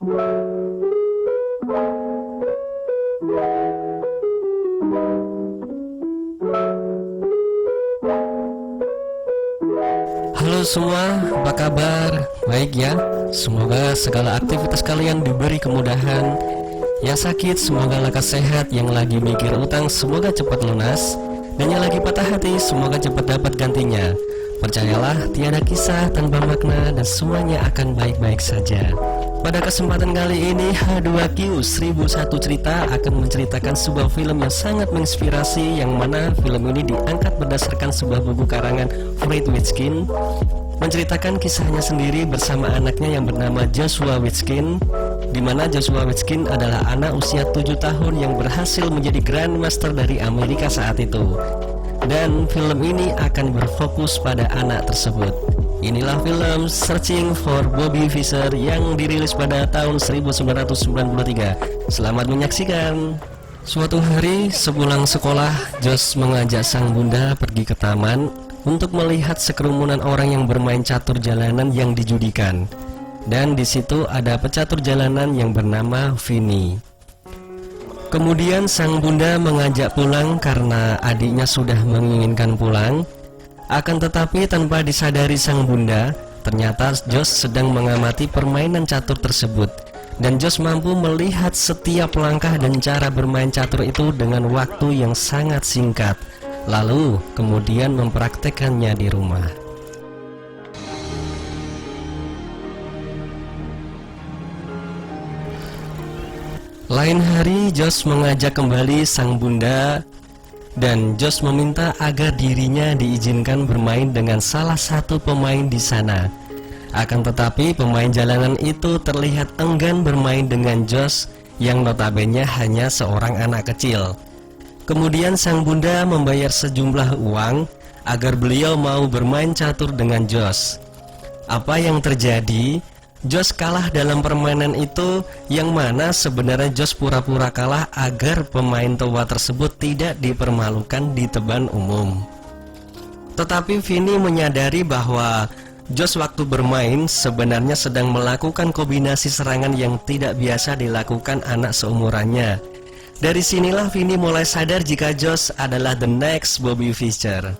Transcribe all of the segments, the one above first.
Halo semua, apa kabar? Baik ya? Semoga segala aktivitas kalian diberi kemudahan. Yang sakit semoga lekas sehat, yang lagi mikir utang semoga cepat lunas, dan yang lagi patah hati semoga cepat dapat gantinya. Percayalah, tiada kisah tanpa makna dan semuanya akan baik-baik saja. Pada kesempatan kali ini H2Q 1001 Cerita akan menceritakan sebuah film yang sangat menginspirasi, yang mana film ini diangkat berdasarkan sebuah buku karangan Fred Witkin, menceritakan kisahnya sendiri bersama anaknya yang bernama Joshua Witkin, di mana Joshua Witkin adalah anak usia 7 tahun yang berhasil menjadi Grandmaster dari Amerika saat itu. Dan film ini akan berfokus pada anak tersebut. Inilah film Searching for Bobby Fischer yang dirilis pada tahun 1993. Selamat menyaksikan. Suatu hari sepulang sekolah, Josh mengajak sang bunda pergi ke taman untuk melihat sekerumunan orang yang bermain catur jalanan yang dijudikan. Dan di situ ada pecatur jalanan yang bernama Vinny. Kemudian sang bunda mengajak pulang karena adiknya sudah menginginkan pulang. Akan tetapi tanpa disadari sang bunda, ternyata Josh sedang mengamati permainan catur tersebut. Dan Josh mampu melihat setiap langkah dan cara bermain catur itu dengan waktu yang sangat singkat. Lalu kemudian mempraktekannya di rumah. Lain hari Josh mengajak kembali sang bunda, dan Josh meminta agar dirinya diizinkan bermain dengan salah satu pemain di sana. Akan tetapi pemain jalanan itu terlihat enggan bermain dengan Josh yang notabene hanya seorang anak kecil. Kemudian sang bunda membayar sejumlah uang agar beliau mau bermain catur dengan Josh. Apa yang terjadi? Josh kalah dalam permainan itu, yang mana sebenarnya Josh pura-pura kalah agar pemain tua tersebut tidak dipermalukan di depan umum. Tetapi Vinny menyadari bahwa Josh waktu bermain sebenarnya sedang melakukan kombinasi serangan yang tidak biasa dilakukan anak seumurannya. Dari sinilah Vinny mulai sadar jika Josh adalah the next Bobby Fischer.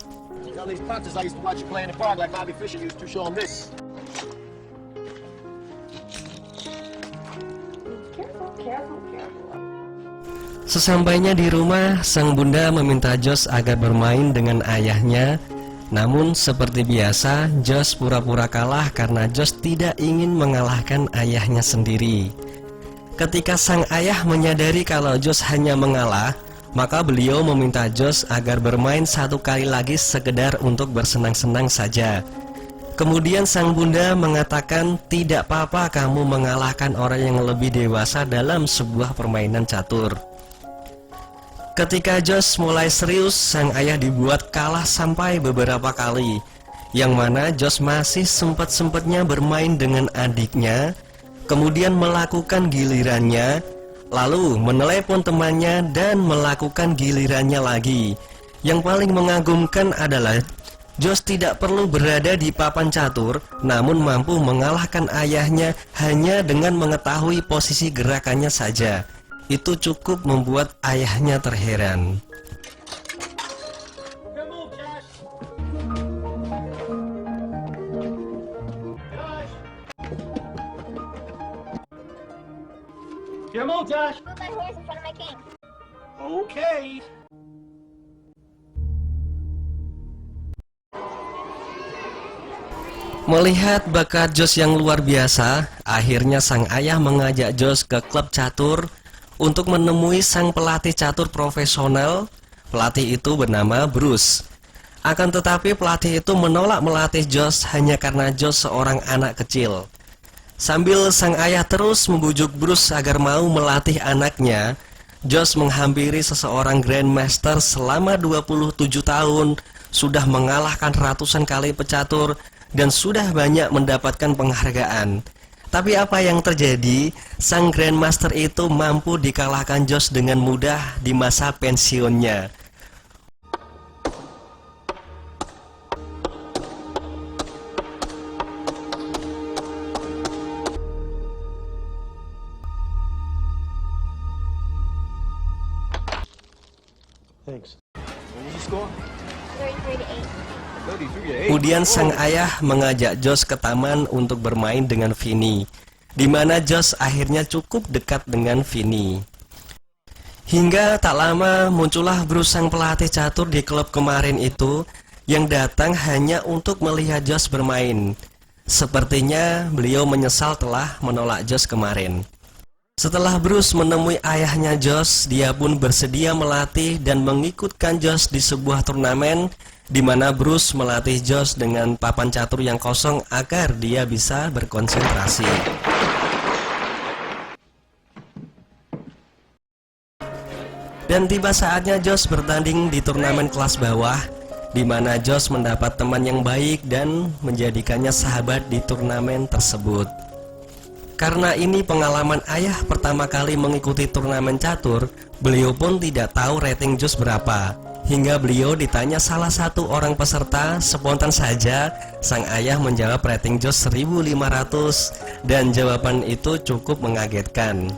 Sesampainya di rumah, sang bunda meminta Josh agar bermain dengan ayahnya. Namun seperti biasa, Josh pura-pura kalah karena Josh tidak ingin mengalahkan ayahnya sendiri. Ketika sang ayah menyadari kalau Josh hanya mengalah, maka beliau meminta Josh agar bermain satu kali lagi sekedar untuk bersenang-senang saja. Kemudian sang bunda mengatakan, tidak apa-apa kamu mengalahkan orang yang lebih dewasa dalam sebuah permainan catur. Ketika Josh mulai serius, sang ayah dibuat kalah sampai beberapa kali, yang mana Josh masih sempat-sempatnya bermain dengan adiknya, kemudian melakukan gilirannya, lalu menelepon temannya dan melakukan gilirannya lagi. Yang paling mengagumkan adalah Josh tidak perlu berada di papan catur, namun mampu mengalahkan ayahnya hanya dengan mengetahui posisi gerakannya saja. Itu cukup membuat ayahnya terheran. Okay. Melihat bakat Josh yang luar biasa, akhirnya sang ayah mengajak Josh ke klub catur untuk menemui sang pelatih catur profesional. Pelatih itu bernama Bruce. Akan tetapi pelatih itu menolak melatih Josh hanya karena Josh seorang anak kecil. Sambil sang ayah terus membujuk Bruce agar mau melatih anaknya, Josh menghampiri seseorang Grandmaster selama 27 tahun, sudah mengalahkan ratusan kali pecatur, dan sudah banyak mendapatkan penghargaan. Tapi apa yang terjadi? Sang Grandmaster itu mampu dikalahkan Josh dengan mudah di masa pensiunnya. Thanks. What was the score? 33-8. Kemudian sang ayah mengajak Josh ke taman untuk bermain dengan Vinny, di mana Josh akhirnya cukup dekat dengan Vinny. Hingga tak lama muncullah Bruce sang pelatih catur di klub kemarin itu, yang datang hanya untuk melihat Josh bermain. Sepertinya beliau menyesal telah menolak Josh kemarin. Setelah Bruce menemui ayahnya Josh, dia pun bersedia melatih dan mengikutkan Josh di sebuah turnamen, di mana Bruce melatih Josh dengan papan catur yang kosong agar dia bisa berkonsentrasi. Dan tiba saatnya Josh bertanding di turnamen kelas bawah, di mana Josh mendapat teman yang baik dan menjadikannya sahabat di turnamen tersebut. Karena ini pengalaman ayah pertama kali mengikuti turnamen catur, beliau pun tidak tahu rating Josh berapa. Hingga beliau ditanya salah satu orang peserta, spontan saja sang ayah menjawab rating Josh 1500, dan jawaban itu cukup mengagetkan.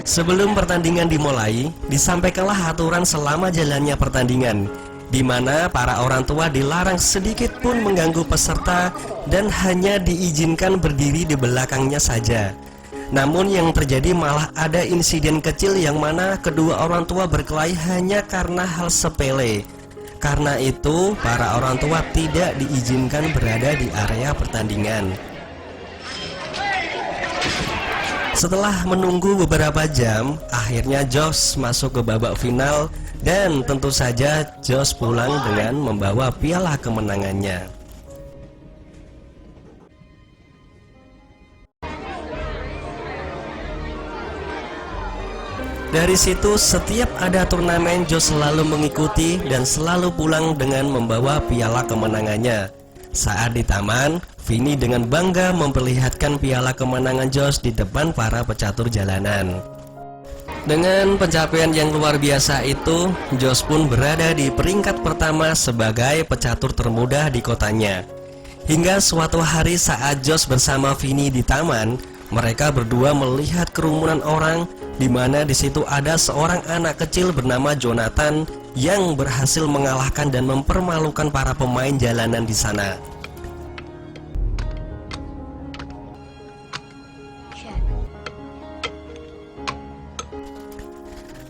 Sebelum pertandingan dimulai, disampaikanlah aturan selama jalannya pertandingan, di mana para orang tua dilarang sedikit pun mengganggu peserta dan hanya diizinkan berdiri di belakangnya saja. Namun yang terjadi malah ada insiden kecil yang mana kedua orang tua berkelahi hanya karena hal sepele. Karena itu, para orang tua tidak diizinkan berada di area pertandingan. Setelah menunggu beberapa jam, akhirnya Josh masuk ke babak final, dan tentu saja Josh pulang dengan membawa piala kemenangannya. Dari situ, setiap ada turnamen Josh selalu mengikuti dan selalu pulang dengan membawa piala kemenangannya. Saat di taman, Vinny dengan bangga memperlihatkan piala kemenangan Josh di depan para pecatur jalanan. Dengan pencapaian yang luar biasa itu, Josh pun berada di peringkat pertama sebagai pecatur termuda di kotanya. Hingga suatu hari saat Josh bersama Vinny di taman, mereka berdua melihat kerumunan orang, di mana di situ ada seorang anak kecil bernama Jonathan yang berhasil mengalahkan dan mempermalukan para pemain jalanan di sana.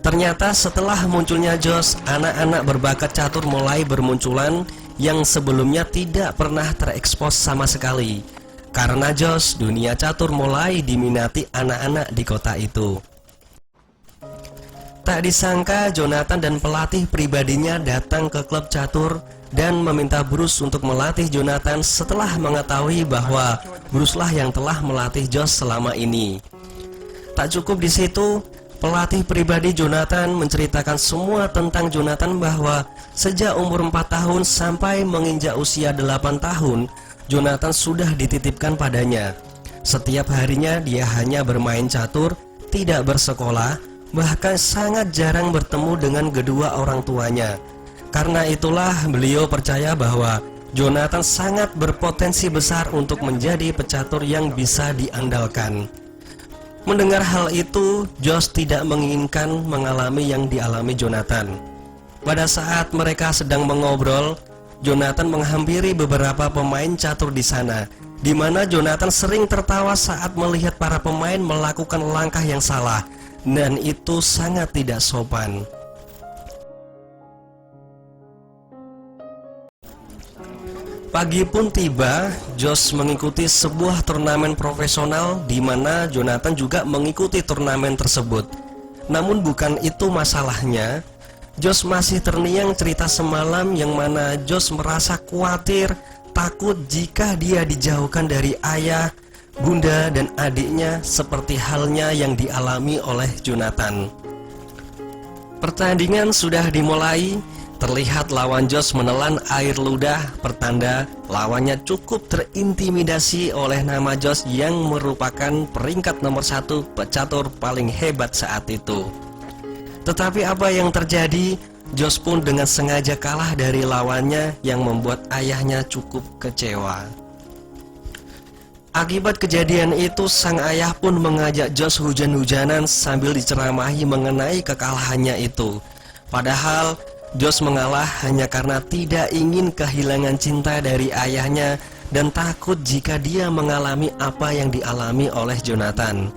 Ternyata setelah munculnya Josh, anak-anak berbakat catur mulai bermunculan yang sebelumnya tidak pernah terekspos sama sekali. Karena Josh, dunia catur mulai diminati anak-anak di kota itu. Tak disangka Jonathan dan pelatih pribadinya datang ke klub catur dan meminta Bruce untuk melatih Jonathan setelah mengetahui bahwa Bruce lah yang telah melatih Josh selama ini. Tak cukup di situ, pelatih pribadi Jonathan menceritakan semua tentang Jonathan bahwa sejak umur 4 tahun sampai menginjak usia 8 tahun, Jonathan sudah dititipkan padanya. Setiap harinya dia hanya bermain catur, tidak bersekolah, bahkan sangat jarang bertemu dengan kedua orang tuanya. Karena itulah beliau percaya bahwa Jonathan sangat berpotensi besar untuk menjadi pecatur yang bisa diandalkan. Mendengar hal itu, Josh tidak menginginkan mengalami yang dialami Jonathan. Pada saat mereka sedang mengobrol, Jonathan menghampiri beberapa pemain catur di sana, di mana Jonathan sering tertawa saat melihat para pemain melakukan langkah yang salah, dan itu sangat tidak sopan. Pagi pun tiba, Josh mengikuti sebuah turnamen profesional di mana Jonathan juga mengikuti turnamen tersebut. Namun bukan itu masalahnya. Josh masih terngiang cerita semalam yang mana Josh merasa khawatir, takut jika dia dijauhkan dari ayah, bunda, dan adiknya seperti halnya yang dialami oleh Jonathan. Pertandingan sudah dimulai. Terlihat lawan Josh menelan air ludah, pertanda lawannya cukup terintimidasi oleh nama Josh yang merupakan peringkat nomor 1 pecatur paling hebat saat itu. Tetapi apa yang terjadi? Josh pun dengan sengaja kalah dari lawannya yang membuat ayahnya cukup kecewa. Akibat kejadian itu, sang ayah pun mengajak Josh hujan-hujanan sambil diceramahi mengenai kekalahannya itu. Padahal Josh mengalah hanya karena tidak ingin kehilangan cinta dari ayahnya dan takut jika dia mengalami apa yang dialami oleh Jonathan.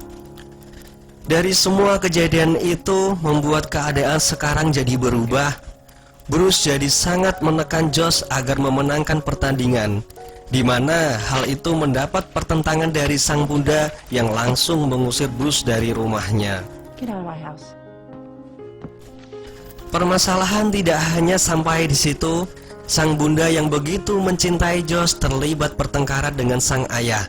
Dari semua kejadian itu membuat keadaan sekarang jadi berubah. Bruce jadi sangat menekan Josh agar memenangkan pertandingan, di mana hal itu mendapat pertentangan dari sang bunda yang langsung mengusir Bruce dari rumahnya. Get out of my house. Permasalahan tidak hanya sampai di situ. Sang bunda yang begitu mencintai Josh terlibat pertengkaran dengan sang ayah,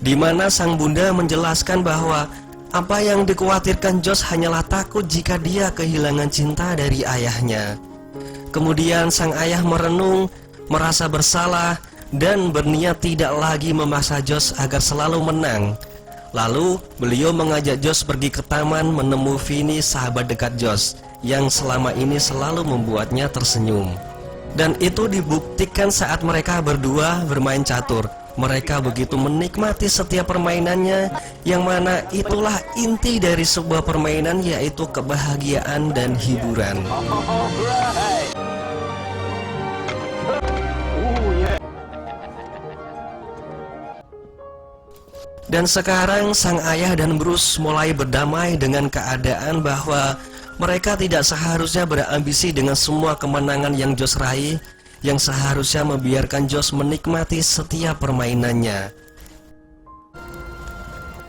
di mana sang bunda menjelaskan bahwa apa yang dikhawatirkan Josh hanyalah takut jika dia kehilangan cinta dari ayahnya. Kemudian sang ayah merenung, merasa bersalah, dan berniat tidak lagi memaksa Josh agar selalu menang. Lalu beliau mengajak Josh pergi ke taman menemui Vinny, sahabat dekat Josh, yang selama ini selalu membuatnya tersenyum. Dan itu dibuktikan saat mereka berdua bermain catur. Mereka begitu menikmati setiap permainannya, yang mana itulah inti dari sebuah permainan, yaitu kebahagiaan dan hiburan. Dan sekarang sang ayah dan Bruce mulai berdamai dengan keadaan bahwa mereka tidak seharusnya berambisi dengan semua kemenangan yang Josh raih, yang seharusnya membiarkan Josh menikmati setiap permainannya.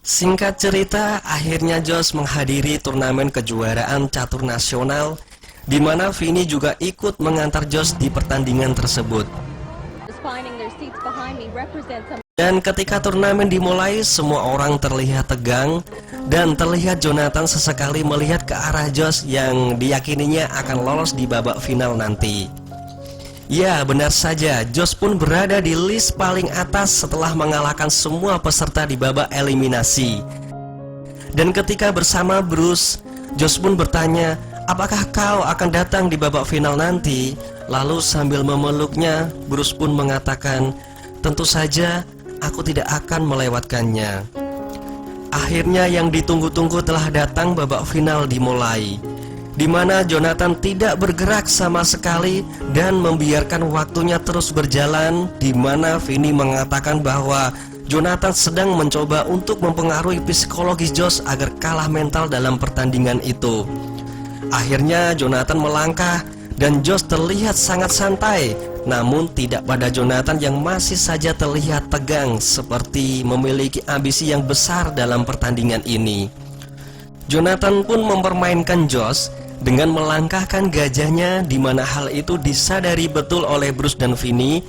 Singkat cerita, akhirnya Josh menghadiri turnamen kejuaraan catur nasional, di mana Vinny juga ikut mengantar Josh di pertandingan tersebut. Dan ketika turnamen dimulai, semua orang terlihat tegang, dan terlihat Jonathan sesekali melihat ke arah Josh yang diyakininya akan lolos di babak final nanti. Ya, benar saja, Josh pun berada di list paling atas setelah mengalahkan semua peserta di babak eliminasi. Dan ketika bersama Bruce, Josh pun bertanya, "Apakah kau akan datang di babak final nanti?" Lalu sambil memeluknya, Bruce pun mengatakan, "Tentu saja, aku tidak akan melewatkannya." Akhirnya yang ditunggu-tunggu telah datang, babak final dimulai, di mana Jonathan tidak bergerak sama sekali dan membiarkan waktunya terus berjalan, di mana Vinny mengatakan bahwa Jonathan sedang mencoba untuk mempengaruhi psikologis Josh agar kalah mental dalam pertandingan itu. Akhirnya Jonathan melangkah dan Josh terlihat sangat santai, namun tidak pada Jonathan yang masih saja terlihat tegang, seperti memiliki ambisi yang besar dalam pertandingan ini. Jonathan pun mempermainkan Josh dengan melangkahkan gajahnya, di mana hal itu disadari betul oleh Bruce dan Vinny,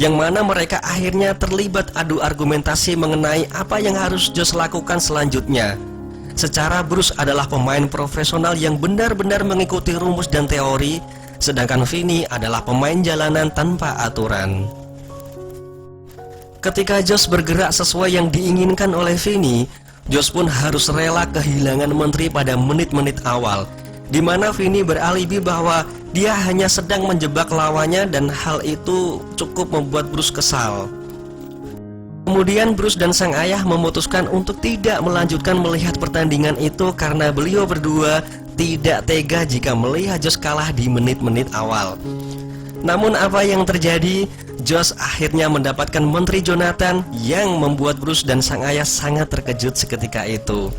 yang mana mereka akhirnya terlibat adu argumentasi mengenai apa yang harus Josh lakukan selanjutnya. Secara Bruce adalah pemain profesional yang benar-benar mengikuti rumus dan teori, sedangkan Vinny adalah pemain jalanan tanpa aturan. Ketika Josh bergerak sesuai yang diinginkan oleh Vinny, Josh pun harus rela kehilangan menteri pada menit-menit awal, di mana Vinny beralibi bahwa dia hanya sedang menjebak lawannya, dan hal itu cukup membuat Bruce kesal. Kemudian Bruce dan sang ayah memutuskan untuk tidak melanjutkan melihat pertandingan itu karena beliau berdua tidak tega jika melihat Josh kalah di menit-menit awal. Namun apa yang terjadi? Josh akhirnya mendapatkan menteri Jonathan, yang membuat Bruce dan sang ayah sangat terkejut seketika itu.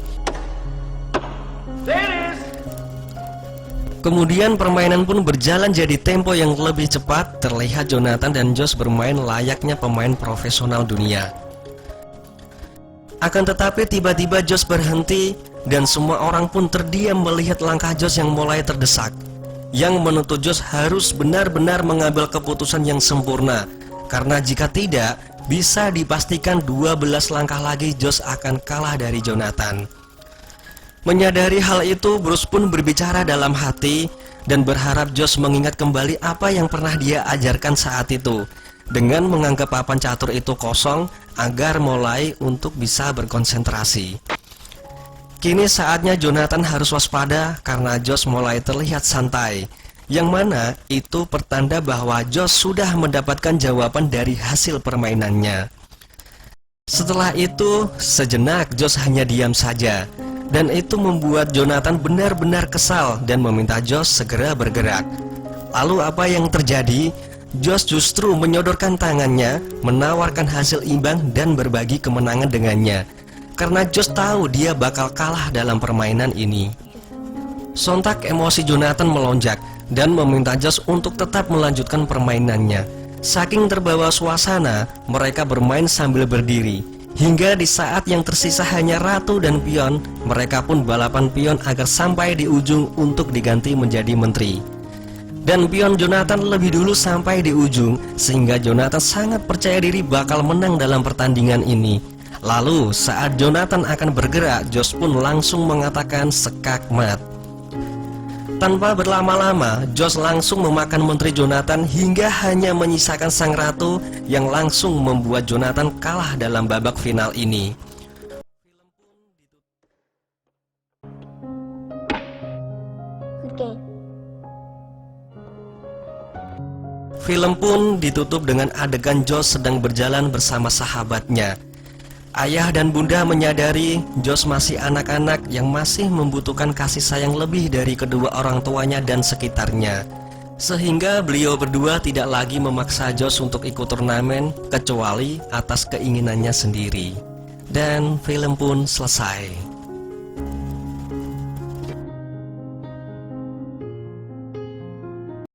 Kemudian permainan pun berjalan jadi tempo yang lebih cepat. Terlihat Jonathan dan Josh bermain layaknya pemain profesional dunia. Akan tetapi tiba-tiba Josh berhenti, dan semua orang pun terdiam melihat langkah Josh yang mulai terdesak, yang menuntut Josh harus benar-benar mengambil keputusan yang sempurna, karena jika tidak, bisa dipastikan 12 langkah lagi Josh akan kalah dari Jonathan. Menyadari hal itu, Bruce pun berbicara dalam hati dan berharap Josh mengingat kembali apa yang pernah dia ajarkan saat itu, dengan menganggap papan catur itu kosong agar mulai untuk bisa berkonsentrasi. Kini saatnya Jonathan harus waspada karena Josh mulai terlihat santai, yang mana itu pertanda bahwa Josh sudah mendapatkan jawaban dari hasil permainannya. Setelah itu, sejenak Josh hanya diam saja. Dan itu membuat Jonathan benar-benar kesal dan meminta Josh segera bergerak. Lalu apa yang terjadi? Josh justru menyodorkan tangannya, menawarkan hasil imbang dan berbagi kemenangan dengannya. Karena Josh tahu dia bakal kalah dalam permainan ini. Sontak emosi Jonathan melonjak dan meminta Josh untuk tetap melanjutkan permainannya. Saking terbawa suasana, mereka bermain sambil berdiri. Hingga di saat yang tersisa hanya ratu dan pion, mereka pun balapan pion agar sampai di ujung untuk diganti menjadi menteri. Dan pion Jonathan lebih dulu sampai di ujung, sehingga Jonathan sangat percaya diri bakal menang dalam pertandingan ini. Lalu saat Jonathan akan bergerak, Josh pun langsung mengatakan skakmat. Tanpa berlama-lama, Josh langsung memakan menteri Jonathan hingga hanya menyisakan sang ratu yang langsung membuat Jonathan kalah dalam babak final ini. Film pun ditutup dengan adegan Josh sedang berjalan bersama sahabatnya. Ayah dan bunda menyadari Josh masih anak-anak yang masih membutuhkan kasih sayang lebih dari kedua orang tuanya dan sekitarnya. Sehingga beliau berdua tidak lagi memaksa Josh untuk ikut turnamen kecuali atas keinginannya sendiri. Dan film pun selesai.